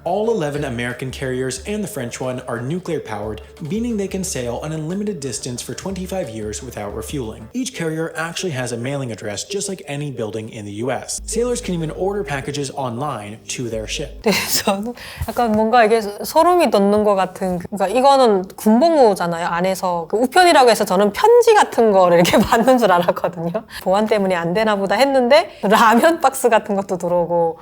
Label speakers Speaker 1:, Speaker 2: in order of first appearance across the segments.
Speaker 1: All 11 American carriers and the French one are nuclear-powered, meaning they can sail an unlimited distance for 25 years without refueling. Each carrier actually has a mailing address just like any building in the US. Sailors can even order packages online to their ship.
Speaker 2: 네, 저는 약간 뭔가 이게 소름이 돋는 것 같은, 그러니까 이거는 군복무잖아요. 안에서 그 우편이라고 해서 저는 편지 같은 거를 이렇게 받는 줄 알았거든요. 보안 때문에 안 되나 보다 했는데 라면 박스 같은 것도 들어오고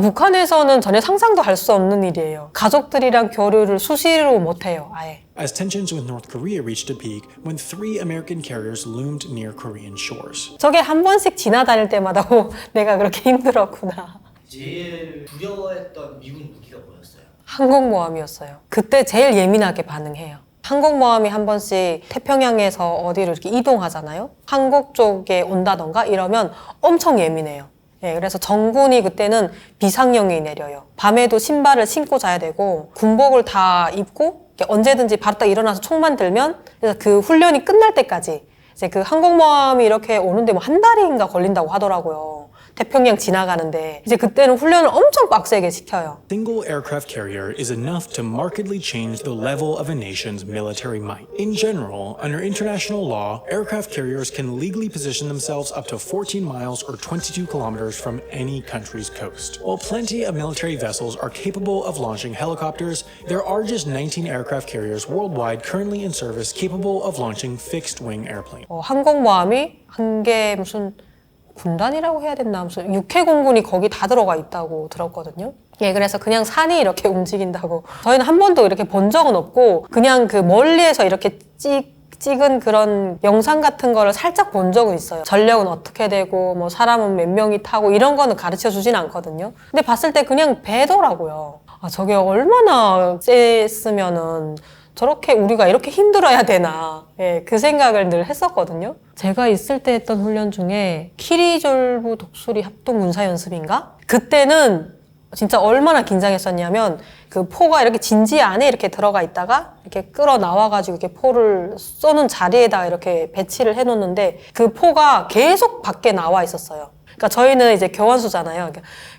Speaker 2: 북한에서는 전혀 상상도 할 수 없는 일이에요. 가족들이랑 교류를 수시로 못해요, 아예.
Speaker 1: As tensions with North Korea reached a peak when 3 American carriers loomed near Korean shores.
Speaker 2: 저게 한 번씩 지나다닐 때마다 내가 그렇게 힘들었구나.
Speaker 3: 제일 두려워했던 미군 무기가 뭐였어요?
Speaker 2: 항공모함이었어요. 그때 제일 예민하게 반응해요. 항공모함이 한 번씩 태평양에서 어디로 이렇게 이동하잖아요. 한국 쪽에 온다던가 이러면 엄청 예민해요. 네, 그래서 정군이 그때는 비상령이 내려요. 밤에도 신발을 신고 자야 되고 군복을 다 입고 언제든지 바로 딱 일어나서 총만 들면, 그래서 그 훈련이 끝날 때까지 이제 그 항공모함이 이렇게 오는데 뭐 한 달인가 걸린다고 하더라고요. 태평양 지나가는데 이제 그때는 훈련을 엄청 빡세게 시켜요.
Speaker 1: Single aircraft carrier is enough to markedly change the level of a nation's military might. In general, under international law, aircraft carriers can legally position themselves up to 14 miles or 22 kilometers from any country's coast. While plenty of military vessels are capable of launching helicopters, there are just 19 aircraft carriers worldwide currently in service capable of launching fixed-wing airplanes.
Speaker 2: 항공모함이 한 개 무슨 군단이라고 해야 됐나? 무슨 육해공군이 거기 다 들어가 있다고 들었거든요. 예, 그래서 그냥 산이 이렇게 움직인다고. 저희는 한 번도 이렇게 본 적은 없고 그냥 그 멀리에서 이렇게 찍은 그런 영상 같은 거를 살짝 본 적은 있어요. 전력은 어떻게 되고 뭐 사람은 몇 명이 타고 이런 거는 가르쳐 주진 않거든요. 근데 봤을 때 그냥 배더라고요. 저게 얼마나 셌으면은 저렇게 우리가 이렇게 힘들어야 되나, 예, 그 생각을 늘 했었거든요. 제가 있을 때 했던 훈련 중에 키리졸브 독수리 합동군사연습인가? 그때는 진짜 얼마나 긴장했었냐면 그 포가 이렇게 진지 안에 이렇게 들어가 있다가 이렇게 끌어 나와가지고 이렇게 포를 쏘는 자리에다 이렇게 배치를 해놓는데 그 포가 계속 밖에 나와 있었어요. 그러니까 저희는 이제 교환수잖아요.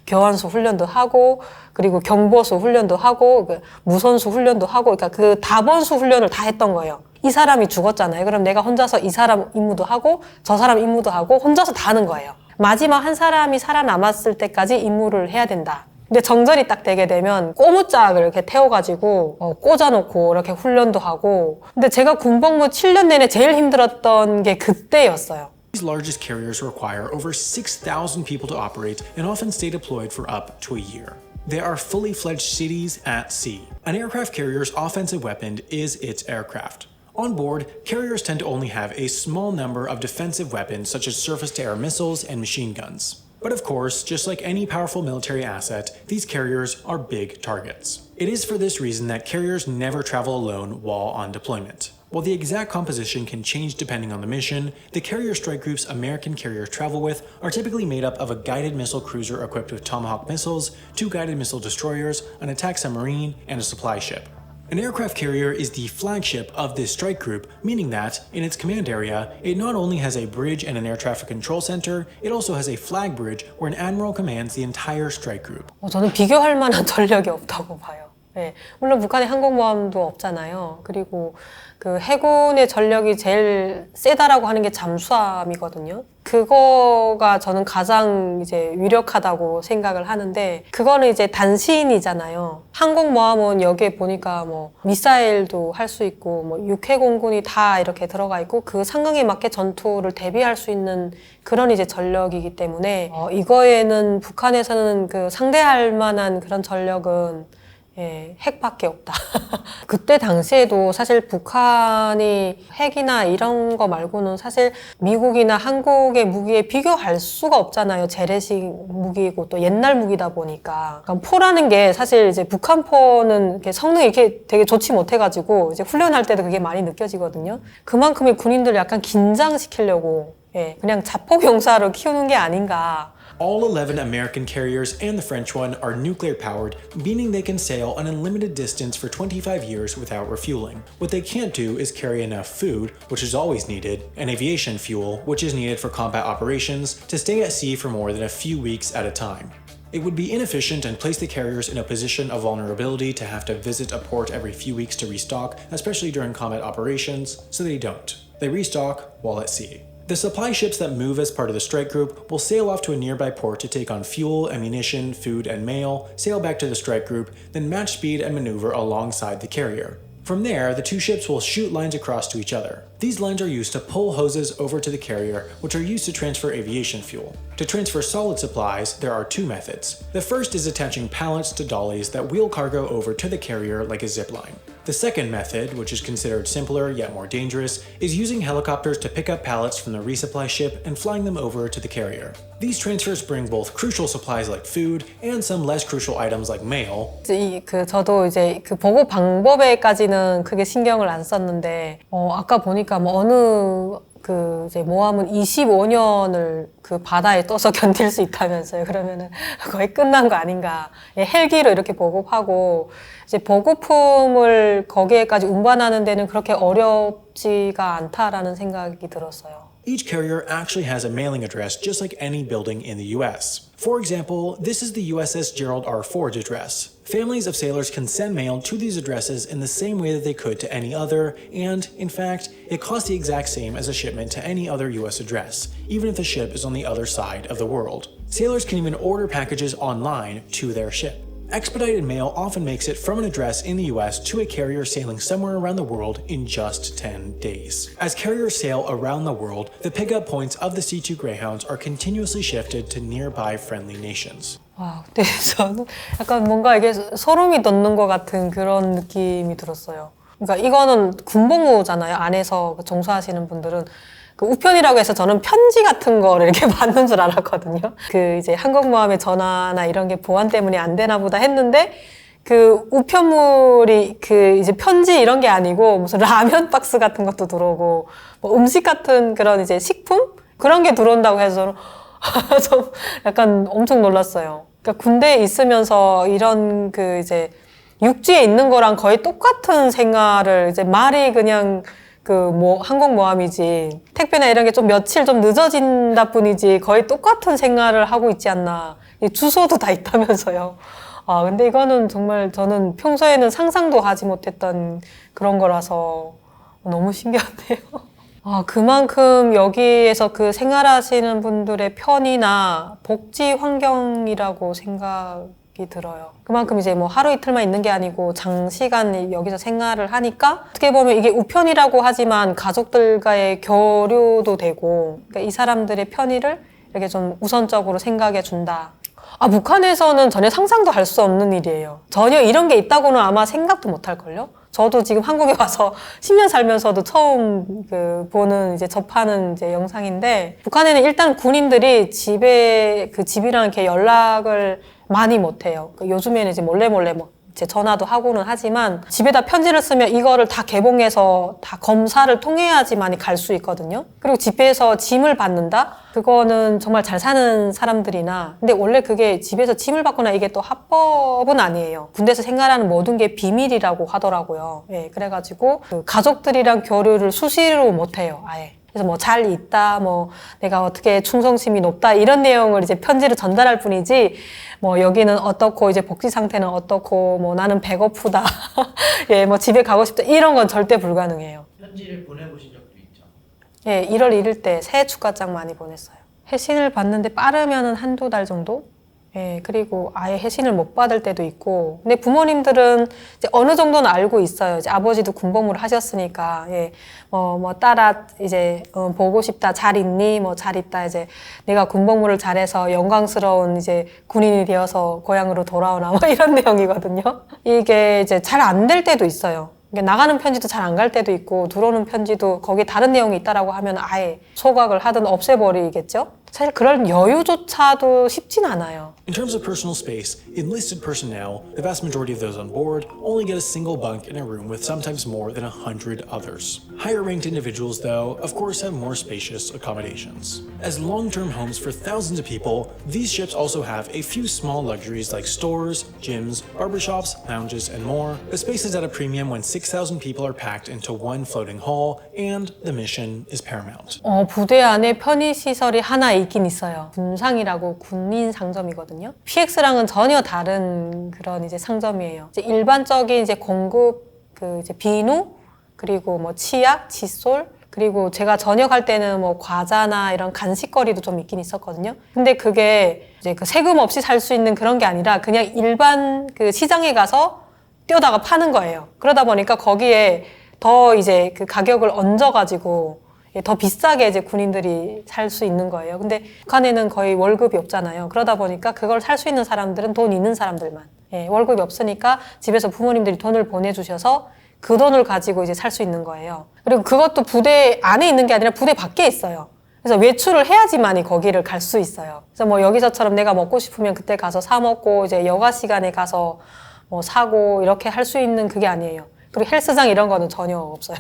Speaker 2: 교환수 훈련도 하고 그리고 경보수 훈련도 하고 무선수 훈련도 하고 그러니까 그 다번수 훈련을 다 했던 거예요. 이 사람이 죽었잖아요. 그럼 내가 혼자서 이 사람 임무도 하고 저 사람 임무도 하고 혼자서 다 하는 거예요. 마지막 한 사람이 살아남았을 때까지 임무를 해야 된다. 근데 정전이 딱 되게 되면 꼬무짝을 이렇게 태워가지고 꽂아놓고 이렇게 훈련도 하고. 근데 제가 군복무 7년 내내 제일 힘들었던 게 그때였어요.
Speaker 1: These largest carriers require over 6,000 people to operate and often stay deployed for up to a year. They are fully fledged cities at sea. An aircraft carrier's offensive weapon is its aircraft. On board, carriers tend to only have a small number of defensive weapons such as surface-to-air missiles and machine guns. But of course, just like any powerful military asset, these carriers are big targets. It is for this reason that carriers never travel alone while on deployment. While the exact composition can change depending on the mission, the carrier strike groups American carriers travel with are typically made up of a guided missile cruiser equipped with Tomahawk missiles, 2 guided missile destroyers, an attack submarine, and a supply ship. An aircraft carrier is the flagship of this strike group, meaning that, in its command area, it not only has a bridge and an air traffic control center, it also has a flag bridge where an admiral commands the entire strike group.
Speaker 2: 저는 비교할 만한 전력이 없다고 봐요. 네, 물론 북한에 항공모함도 없잖아요. 그리고 그 해군의 전력이 제일 세다라고 하는 게 잠수함이거든요. 그거가 저는 가장 이제 유력하다고 생각을 하는데 그거는 이제 단신이잖아요. 항공모함은 여기에 보니까 뭐 미사일도 할 수 있고 뭐 육해공군이 다 이렇게 들어가 있고 그 상황에 맞게 전투를 대비할 수 있는 그런 이제 전력이기 때문에 이거에는 북한에서는 그 상대할 만한 그런 전력은 핵밖에 없다. 그때 당시에도 사실 북한이 핵이나 이런 거 말고는 사실 미국이나 한국의 무기에 비교할 수가 없잖아요. 재래식 무기고 또 옛날 무기다 보니까. 그러니까 포라는 게 사실 이제 북한 포는 이렇게 성능이 이렇게 되게 좋지 못해가지고 이제 훈련할 때도 그게 많이 느껴지거든요. 그만큼의 군인들 약간 긴장시키려고 그냥 자포병사로 키우는 게 아닌가.
Speaker 1: All 11 American carriers and the French one are nuclear-powered, meaning they can sail an unlimited distance for 25 years without refueling. What they can't do is carry enough food, which is always needed, and aviation fuel, which is needed for combat operations, to stay at sea for more than a few weeks at a time. It would be inefficient and place the carriers in a position of vulnerability to have to visit a port every few weeks to restock, especially during combat operations, so they don't. They restock while at sea. The supply ships that move as part of the strike group will sail off to a nearby port to take on fuel, ammunition, food, and mail, sail back to the strike group, then match speed and maneuver alongside the carrier. From there, the two ships will shoot lines across to each other. These lines are used to pull hoses over to the carrier, which are used to transfer aviation fuel. To transfer solid supplies, there are two methods. The first is attaching pallets to dollies that wheel cargo over to the carrier like a zip line. The second method, which is considered simpler yet more dangerous, is using helicopters to pick up pallets from the resupply ship and flying them over to the carrier. These transfers bring both crucial supplies like food and some less crucial items like mail.
Speaker 2: 저도 이제 그 보고 방법에까지는 크게 신경을 안 썼는데, 아까 보니까 뭐 어느 그 이제 모함은 25년을 그 바다에 떠서 견딜 수 있다면서요. 그러면은 거의 끝난 거 아닌가. 헬기로 이렇게 보급하고 이제 보급품을 거기에까지 운반하는 데는 그렇게 어렵지가 않다라는 생각이 들었어요.
Speaker 1: Each carrier actually has a mailing address just like any building in the US. For example, this is the USS Gerald R. Ford address. Families of sailors can send mail to these addresses in the same way that they could to any other, and, in fact, it costs the exact same as a shipment to any other US address, even if the ship is on the other side of the world. Sailors can even order packages online to their ship. Expedited mail often makes it from an address in the US to a carrier sailing somewhere around the world in just 10 days. As carriers sail around the world, the pickup points of the C2 Greyhounds are continuously shifted to nearby friendly nations.
Speaker 2: 와, 근데 저는 약간 뭔가 이게 소름이 돋는 것 같은 그런 느낌이 들었어요. 그러니까 이거는 군복무잖아요. 안에서 종사하시는 분들은. 그 우편이라고 해서 저는 편지 같은 거를 이렇게 받는 줄 알았거든요. 그 이제 항공모함의 전화나 이런 게 보안 때문에 안 되나 보다 했는데 그 우편물이 그 이제 편지 이런 게 아니고 무슨 라면 박스 같은 것도 들어오고 뭐 음식 같은 그런 이제 식품? 그런 게 들어온다고 해서 저는 좀 약간 엄청 놀랐어요. 그러니까 군대에 있으면서 이런 그 이제 육지에 있는 거랑 거의 똑같은 생활을 이제 말이 그냥 그 뭐 항공모함이지 택배나 이런 게 좀 며칠 좀 늦어진다 뿐이지 거의 똑같은 생활을 하고 있지 않나. 주소도 다 있다면서요. 아 근데 이거는 정말 저는 평소에는 상상도 하지 못했던 그런 거라서 너무 신기한데요. 아 그만큼 여기에서 그 생활하시는 분들의 편의나 복지 환경이라고 생각이 들어요. 그만큼 이제 뭐 하루 이틀만 있는 게 아니고 장시간 여기서 생활을 하니까 어떻게 보면 이게 우편이라고 하지만 가족들과의 교류도 되고 그러니까 이 사람들의 편의를 이렇게 좀 우선적으로 생각해 준다. 아 북한에서는 전혀 상상도 할 수 없는 일이에요. 전혀 이런 게 있다고는 아마 생각도 못 할걸요? 저도 지금 한국에 와서 10년 살면서도 처음 보는 이제 접하는 이제 영상인데 북한에는 일단 군인들이 집이랑 이렇게 연락을 많이 못 해요. 요즘에는 이제 몰래 뭐 이제 전화도 하고는 하지만 집에다 편지를 쓰면 이거를 다 개봉해서 다 검사를 통해야지만이 갈 수 있거든요. 그리고 집에서 짐을 받는다? 그거는 정말 잘 사는 사람들이나 근데 원래 그게 집에서 짐을 받거나 이게 또 합법은 아니에요. 군대에서 생활하는 모든 게 비밀이라고 하더라고요. 예, 그래가지고 그 가족들이랑 교류를 수시로 못 해요. 아예. 그래서 뭐 잘 있다, 뭐 내가 어떻게 충성심이 높다 이런 내용을 이제 편지로 전달할 뿐이지 뭐 여기는 어떻고 이제 복지 상태는 어떻고 뭐 나는 배고프다, 예, 뭐 집에 가고 싶다 이런 건 절대 불가능해요.
Speaker 3: 편지를 보내보신 적도 있죠?
Speaker 2: 예, 1월 1일 때 새해 축하장 많이 보냈어요. 회신을 받는데 빠르면은 한두 달 정도? 예, 그리고 아예 회신을 못 받을 때도 있고. 근데 부모님들은 이제 어느 정도는 알고 있어요. 이제 아버지도 군복무를 하셨으니까, 예, 뭐, 딸아, 이제, 보고 싶다, 잘 있니? 뭐, 잘 있다, 이제, 내가 군복무를 잘해서 영광스러운 이제 군인이 되어서 고향으로 돌아오나, 뭐, 이런 내용이거든요. 이게 이제 잘 안 될 때도 있어요. 나가는 편지도 잘 안 갈 때도 있고, 들어오는 편지도 거기에 다른 내용이 있다라고 하면 아예 소각을 하든 없애버리겠죠? 사실 그런 여유조차도 쉽진 않아요.
Speaker 1: In terms of personal space, enlisted personnel, the vast majority of those on board, only get a single bunk in a room with sometimes more than 100 others. Higher-ranked individuals, though, of course have more spacious accommodations. As long-term homes for thousands of people, these ships also have a few small luxuries like stores, gyms, barbershops, lounges, and more. The space is at a premium when 6,000 people are packed into one floating hall, and the mission is paramount.
Speaker 2: 부대 안에 편의시설이 하나 있긴 있어요. 군상이라고 군인 상점이거든요. PX랑은 전혀 다른 그런 이제 상점이에요. 이제 일반적인 이제 공급 그 이제 비누 그리고 뭐 치약, 칫솔 그리고 제가 저녁할 때는 뭐 과자나 이런 간식거리도 좀 있긴 있었거든요. 근데 그게 이제 그 세금 없이 살 수 있는 그런 게 아니라 그냥 일반 그 시장에 가서 뛰어다가 파는 거예요. 그러다 보니까 거기에 더 이제 그 가격을 얹어가지고 더 비싸게 이제 군인들이 살 수 있는 거예요. 근데 북한에는 거의 월급이 없잖아요. 그러다 보니까 그걸 살 수 있는 사람들은 돈 있는 사람들만. 예, 월급이 없으니까 집에서 부모님들이 돈을 보내주셔서 그 돈을 가지고 이제 살 수 있는 거예요. 그리고 그것도 부대 안에 있는 게 아니라 부대 밖에 있어요. 그래서 외출을 해야지만이 거기를 갈 수 있어요. 그래서 뭐 여기서처럼 내가 먹고 싶으면 그때 가서 사 먹고 이제 여가 시간에 가서 뭐 사고 이렇게 할 수 있는 그게 아니에요. 그리고 헬스장 이런 거는 전혀 없어요.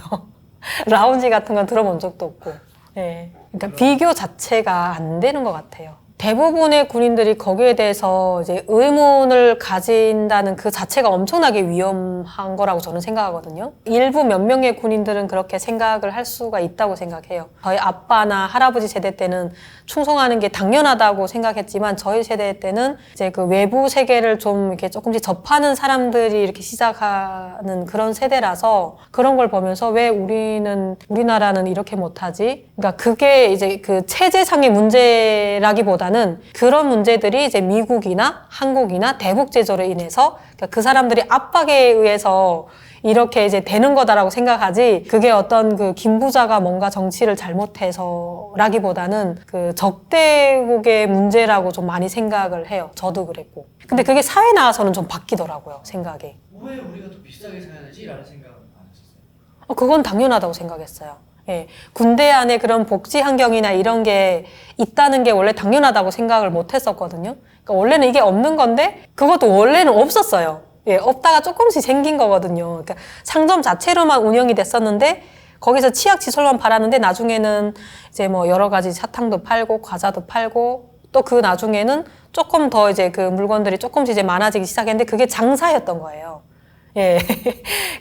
Speaker 2: 라운지 같은 건 들어본 적도 없고. 예. 그러니까 비교 자체가 안 되는 것 같아요. 대부분의 군인들이 거기에 대해서 이제 의문을 가진다는 그 자체가 엄청나게 위험한 거라고 저는 생각하거든요. 일부 몇 명의 군인들은 그렇게 생각을 할 수가 있다고 생각해요. 저희 아빠나 할아버지 세대 때는 충성하는 게 당연하다고 생각했지만 저희 세대 때는 이제 그 외부 세계를 좀 이렇게 조금씩 접하는 사람들이 이렇게 시작하는 그런 세대라서 그런 걸 보면서 왜 우리나라는 이렇게 못하지? 그러니까 그게 이제 그 체제상의 문제라기보다 그런 문제들이 이제 미국이나 한국이나 대북 제조로 인해서 그러니까 그 사람들이 압박에 의해서 이렇게 이제 되는 거다라고 생각하지 그게 어떤 그 김부자가 뭔가 정치를 잘못해서라기보다는 그 적대국의 문제라고 좀 많이 생각을 해요. 저도 그랬고. 근데 그게 사회 나와서는 좀 바뀌더라고요, 생각이.
Speaker 3: 왜 우리가 더 비싸게 사야 되지? 라는 생각은 안 했었어요.
Speaker 2: 그건 당연하다고 생각했어요. 예, 군대 안에 그런 복지 환경이나 이런 게 있다는 게 원래 당연하다고 생각을 못 했었거든요. 그러니까 원래는 이게 없는 건데 그것도 원래는 없었어요. 예, 없다가 조금씩 생긴 거거든요. 그러니까 상점 자체로만 운영이 됐었는데 거기서 치약 시설만 팔았는데 나중에는 이제 뭐 여러 가지 사탕도 팔고 과자도 팔고 또 그 나중에는 조금 더 이제 그 물건들이 조금씩 이제 많아지기 시작했는데 그게 장사였던 거예요. 예.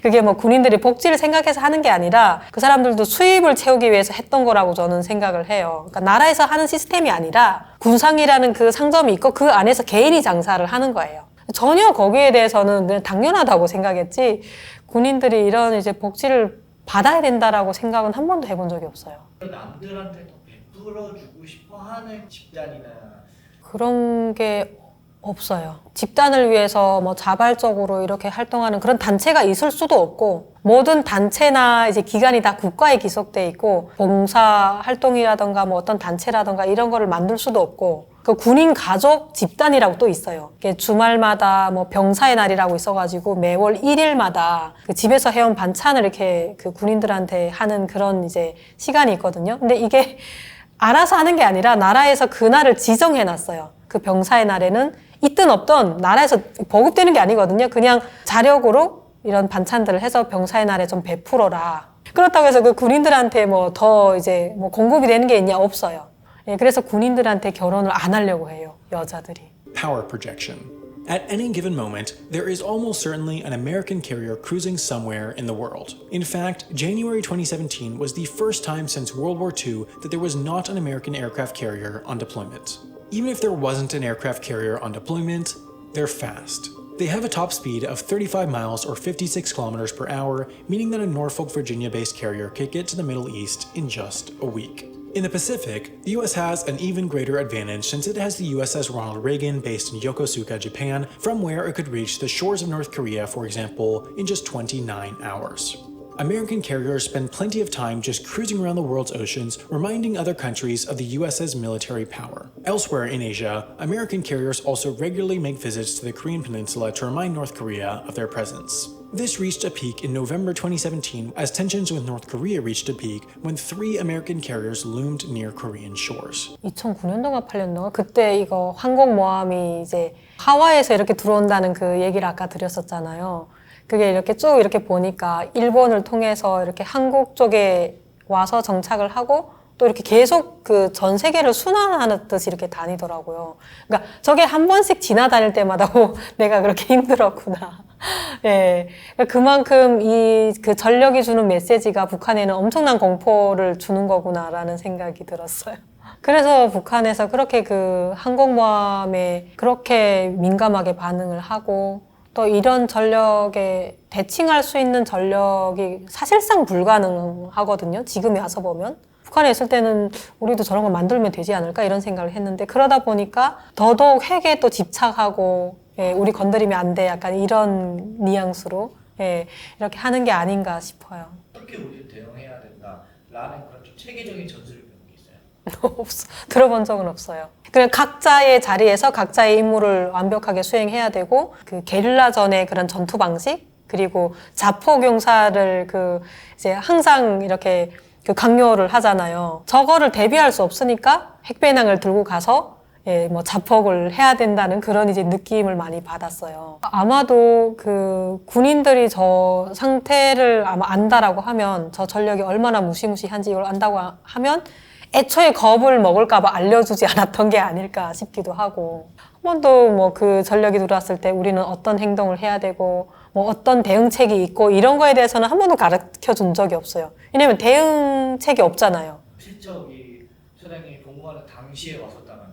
Speaker 2: 그게 뭐 군인들이 복지를 생각해서 하는 게 아니라 그 사람들도 수입을 채우기 위해서 했던 거라고 저는 생각을 해요. 그러니까 나라에서 하는 시스템이 아니라 군상이라는 그 상점이 있고 그 안에서 개인이 장사를 하는 거예요. 전혀 거기에 대해서는 그냥 당연하다고 생각했지 군인들이 이런 이제 복지를 받아야 된다라고 생각은 한 번도 해본 적이 없어요.
Speaker 3: 남들한테 더 베풀어주고 싶어 하는 집단이나
Speaker 2: 그런 게 없어요. 집단을 위해서 뭐 자발적으로 이렇게 활동하는 그런 단체가 있을 수도 없고 모든 단체나 이제 기관이 다 국가에 기속돼 있고 봉사 활동이라던가 뭐 어떤 단체라던가 이런 거를 만들 수도 없고 그 군인 가족 집단이라고 또 있어요. 주말마다 뭐 병사의 날이라고 있어가지고 매월 1일마다 그 집에서 해온 반찬을 이렇게 그 군인들한테 하는 그런 이제 시간이 있거든요. 근데 이게 알아서 하는 게 아니라 나라에서 그날을 지정해 놨어요. 그 병사의 날에는 있든 없든 나라에서 보급되는 게 아니거든요. 그냥 자력으로 이런 반찬들을 해서 병사의 날에 좀 베풀어라. 그렇다고 해서 그 군인들한테 뭐 더 이제 뭐 공급이 되는 게 있냐? 없어요. 예, 그래서 군인들한테 결혼을 안 하려고 해요, 여자들이.
Speaker 1: Power projection. At any given moment, there is almost certainly an American carrier cruising somewhere in the world. In fact, January 2017 was the first time since World War II that there was not an American aircraft carrier on deployment. Even if there wasn't an aircraft carrier on deployment, they're fast. They have a top speed of 35 miles or 56 kilometers per hour, meaning that a Norfolk, Virginia-based carrier could get to the Middle East in just a week. In the Pacific, the US has an even greater advantage since it has the USS Ronald Reagan based in Yokosuka, Japan, from where it could reach the shores of North Korea, for example, in just 29 hours. American carriers spend plenty of time just cruising around the world's oceans, reminding other countries of the US's military power. Elsewhere in Asia, American carriers also regularly make visits to the Korean peninsula to remind North Korea of their presence. This reached a peak in November 2017 as tensions with North Korea reached a peak when 3 American carriers loomed near Korean shores.
Speaker 2: 2009년도가 8년도가 그때 이거 항공모함이 이제 하와이에서 이렇게 들어온다는 그 얘기를 아까 드렸었잖아요. 그게 이렇게 쭉 이렇게 보니까 일본을 통해서 이렇게 한국 쪽에 와서 정착을 하고 또 이렇게 계속 그 전 세계를 순환하듯이 이렇게 다니더라고요. 그러니까 저게 한 번씩 지나다닐 때마다 내가 그렇게 힘들었구나. 예. 그러니까 그만큼 이 그 전력이 주는 메시지가 북한에는 엄청난 공포를 주는 거구나라는 생각이 들었어요. 그래서 북한에서 그렇게 그 항공모함에 그렇게 민감하게 반응을 하고 또 이런 전력에 대칭할 수 있는 전력이 사실상 불가능하거든요. 지금에 와서 보면. 북한에 있을 때는 우리도 저런 걸 만들면 되지 않을까 이런 생각을 했는데 그러다 보니까 더더욱 핵에 또 집착하고 예, 우리 건드리면 안 돼 약간 이런 뉘앙스로 예, 이렇게 하는 게 아닌가 싶어요.
Speaker 3: 어떻게 우리는 대응해야 된다라는 그런 좀 체계적인 전술을 배운 게 있어요?
Speaker 2: 없어. 들어본 적은 없어요. 그냥 각자의 자리에서 각자의 임무를 완벽하게 수행해야 되고 그 게릴라전의 그런 전투 방식 그리고 자폭용사를 그 이제 항상 이렇게 그 강요를 하잖아요. 저거를 대비할 수 없으니까 핵배낭을 들고 가서 예, 뭐 자폭을 해야 된다는 그런 이제 느낌을 많이 받았어요. 아마도 그 군인들이 저 상태를 아마 안다라고 하면 저 전력이 얼마나 무시무시한지 이걸 안다고 하면 애초에 겁을 먹을까봐 알려주지 않았던 게 아닐까 싶기도 하고 한 번도 뭐 그 전력이 들어왔을 때 우리는 어떤 행동을 해야 되고 뭐 어떤 대응책이 있고 이런 거에 대해서는 한 번도 가르쳐 준 적이 없어요. 왜냐면 대응책이 없잖아요.
Speaker 3: 실적이 소장님이 복무하는 당시에 왔었다면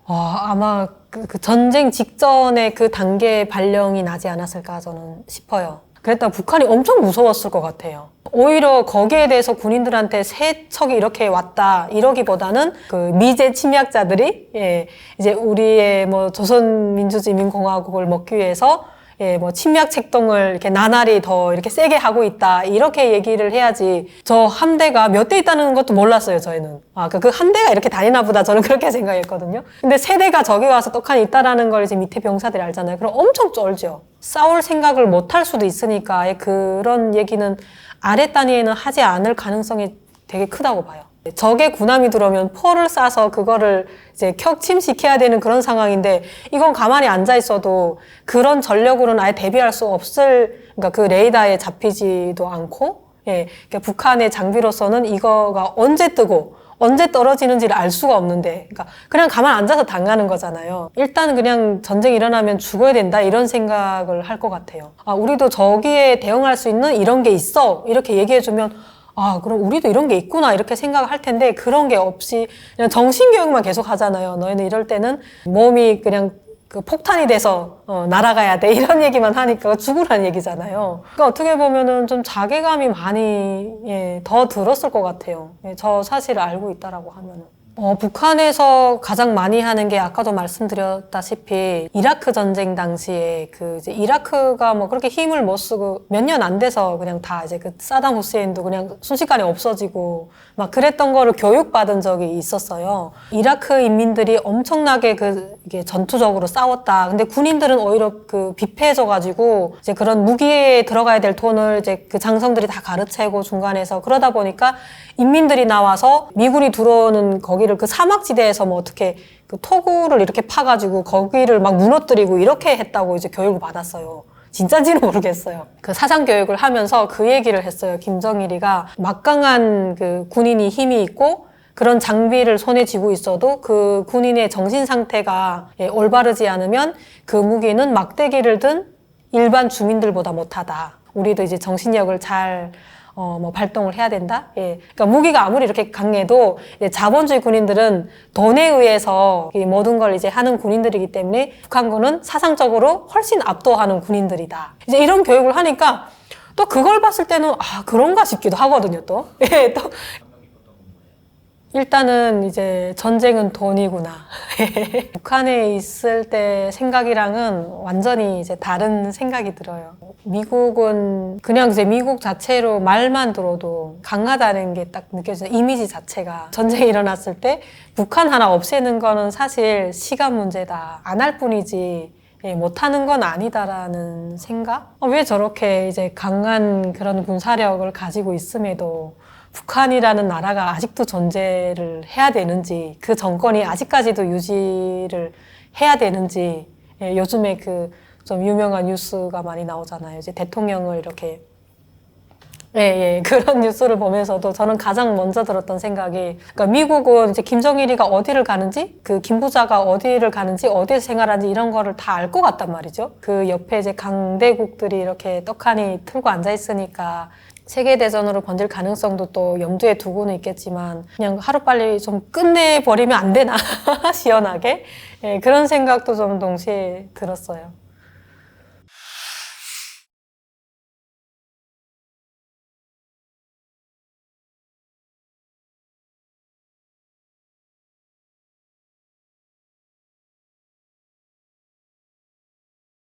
Speaker 2: 아마 그 전쟁 직전에 그 단계 발령이 나지 않았을까 저는 싶어요. 그랬다가 북한이 엄청 무서웠을 것 같아요. 오히려 거기에 대해서 군인들한테 새 척이 이렇게 왔다 이러기보다는 그 미제 침략자들이 예, 이제 우리의 뭐 조선민주주의인민공화국을 먹기 위해서 예, 뭐 침략 책동을 이렇게 나날이 더 이렇게 세게 하고 있다 이렇게 얘기를 해야지 저 함대가 몇 대 있다는 것도 몰랐어요 저희는. 그 함대가 이렇게 다니나 보다 저는 그렇게 생각했거든요. 근데 세대가 저기 와서 떡하니 있다라는 걸 이제 밑에 병사들이 알잖아요. 그럼 엄청 쩔죠. 싸울 생각을 못 할 수도 있으니까 그런 얘기는 아래 단위에는 하지 않을 가능성이 되게 크다고 봐요. 적의 군함이 들어오면 포를 쏴서 그거를 이제 격침시켜야 되는 그런 상황인데 이건 가만히 앉아 있어도 그런 전력으로는 아예 대비할 수 없을 그러니까 그 레이더에 잡히지도 않고 예, 그러니까 북한의 장비로서는 이거가 언제 뜨고 언제 떨어지는지를 알 수가 없는데 그러니까 그냥 가만 앉아서 당하는 거잖아요. 일단 그냥 전쟁이 일어나면 죽어야 된다 이런 생각을 할 것 같아요. 우리도 저기에 대응할 수 있는 이런 게 있어 이렇게 얘기해주면 그럼 우리도 이런 게 있구나 이렇게 생각을 할 텐데 그런 게 없이 그냥 정신교육만 계속 하잖아요. 너희는 이럴 때는 몸이 그냥 그 폭탄이 돼서 날아가야 돼 이런 얘기만 하니까 죽으라는 얘기잖아요. 그러니까 어떻게 보면은 좀 자괴감이 많이 예, 더 들었을 것 같아요. 예, 저 사실을 알고 있다라고 하면은. 북한에서 가장 많이 하는 게 아까도 말씀드렸다시피 이라크 전쟁 당시에 그 이제 이라크가 뭐 그렇게 힘을 못 쓰고 몇 년 안 돼서 그냥 다 이제 그 사담 후세인도 그냥 순식간에 없어지고 막 그랬던 거를 교육받은 적이 있었어요. 이라크 인민들이 엄청나게 이게 전투적으로 싸웠다. 근데 군인들은 오히려 그 비폐해져가지고 이제 그런 무기에 들어가야 될 돈을 이제 그 장성들이 다 가르치고 중간에서 그러다 보니까 인민들이 나와서 미군이 들어오는 거기를 그 사막지대에서 뭐 어떻게 그 토구를 이렇게 파가지고 거기를 막 무너뜨리고 이렇게 했다고 이제 교육을 받았어요. 진짜인지는 모르겠어요. 그 사상교육을 하면서 그 얘기를 했어요. 김정일이가 막강한 그 군인이 힘이 있고 그런 장비를 손에 쥐고 있어도 그 군인의 정신 상태가 올바르지 않으면 그 무기는 막대기를 든 일반 주민들보다 못하다. 우리도 이제 정신력을 잘 뭐 발동을 해야 된다. 예. 그러니까 무기가 아무리 이렇게 강해도 이제 자본주의 군인들은 돈에 의해서 이 모든 걸 이제 하는 군인들이기 때문에 북한군은 사상적으로 훨씬 압도하는 군인들이다. 이제 이런 교육을 하니까 또 그걸 봤을 때는 그런가 싶기도 하거든요. 또. 예, 또 일단은 이제 전쟁은 돈이구나. 북한에 있을 때 생각이랑은 완전히 이제 다른 생각이 들어요. 미국은 그냥 이제 미국 자체로 말만 들어도 강하다는 게 딱 느껴져요. 이미지 자체가. 전쟁이 일어났을 때 북한 하나 없애는 거는 사실 시간 문제다. 안 할 뿐이지. 못하는 건 아니다라는 생각? 왜 저렇게 이제 강한 그런 군사력을 가지고 있음에도 북한이라는 나라가 아직도 존재를 해야 되는지, 그 정권이 아직까지도 유지를 해야 되는지, 요즘에 그 좀 유명한 뉴스가 많이 나오잖아요. 이제 대통령을 이렇게 그런 뉴스를 보면서도 저는 가장 먼저 들었던 생각이, 그러니까 미국은 이제 김정일이가 어디를 가는지, 그 김부자가 어디를 가는지, 어디에서 생활하는지 이런 거를 다 알 것 같단 말이죠. 그 옆에 이제 강대국들이 이렇게 떡하니 틀고 앉아 있으니까 세계대전으로 번질 가능성도 또 염두에 두고는 있겠지만 그냥 하루빨리 좀 끝내버리면 안 되나 시원하게 그런 생각도 좀 동시에 들었어요.